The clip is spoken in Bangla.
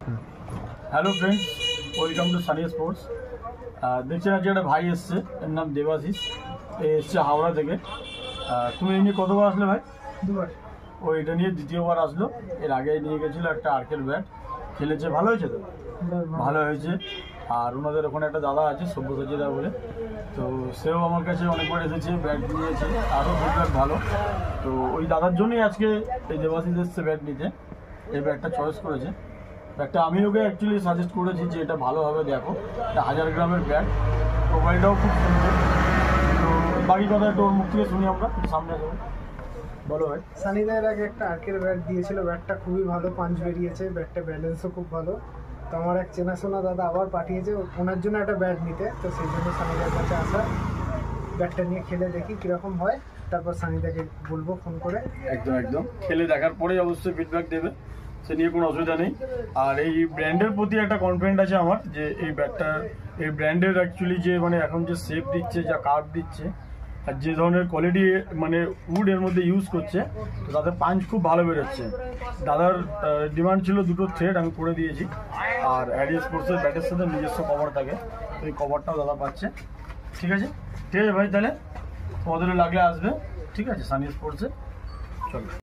Hello friends, welcome to Sunny sports. দেখছেন আজকে একটা ভাই এসছে, এর নাম দেবাশিস। এসছে হাওড়া থেকে। তুমি এই নিয়ে কতবার আসলে ভাই? দুবার। ও এটা নিয়ে দ্বিতীয়বার আসলো। এর আগে নিয়ে গেছিলো একটা আর্কেল ব্যাট, খেলেছে, ভালো হয়েছে তো? ভালো হয়েছে। আর ওনাদের ওখানে একটা দাদা আছে সব্যসাচীদা বলে, তো সেও আমার কাছে অনেকবার এসেছে, ব্যাট নিয়েছে, আরও ফিডব্যাক ভালো। তো ওই দাদার জন্যই আজকে এই দেবাশিস এসছে ব্যাট নিতে। এই ব্যাটটা চয়েস করেছে। ব্যাটটা আমি ওকে অ্যাকচুয়ালি সাজেস্ট করেছি যে এটা ভালোভাবে দেখো, এটা 1000 গ্রামের ব্যাট, প্রোফাইলটাও খুব সুন্দর। তো বাকি কথা একটু ওর মুখ থেকে শুনি আমরা, সামনে আসবো। বলো ভাই। সানিদার আগে একটা আর্কের ব্যাট দিয়েছিল, ব্যাটটা খুবই ভালো, পাঞ্চ বেরিয়েছে, ব্যাটটা ব্যালেন্সও খুব ভালো। তো আমার এক চেনাশোনা দাদা আবার পাঠিয়েছে ওনার জন্য একটা ব্যাট নিতে, তো সেই জন্য সানিদার কাছে আসা। ব্যাটটা নিয়ে খেলে দেখি কীরকম হয়, তারপর সানিদাকে বলবো ফোন করে। একদম একদম খেলে দেখার পরেই অবশ্যই ফিডব্যাক দেবে, সে নিয়ে কোনো অসুবিধা নেই। আর এই ব্র্যান্ডের প্রতি একটা কনফিডেন্ট আছে আমার, যে এই ব্যাটটা, এই ব্র্যান্ডের অ্যাকচুয়ালি যে মানে এখন যে শেপ দিচ্ছে, যা কার্ভ দিচ্ছে, আর যে ধরনের কোয়ালিটি মানে উড এর মধ্যে ইউজ করছে, তো তাদের পাঞ্চ খুব ভালো বেরোচ্ছে। দাদার ডিমান্ড ছিল দুটো থ্রেড, আমি করে দিয়েছি। আর অ্যাডি স্পোর্টসের ব্যাটের সাথে নিজস্ব কভার থাকে, তো এই কভারটাও দাদা পাচ্ছে। ঠিক আছে ঠিক আছে ভাই, তাহলে তোমাদের লাগলে আসবে। ঠিক আছে, সানি স্পোর্টসে চলো।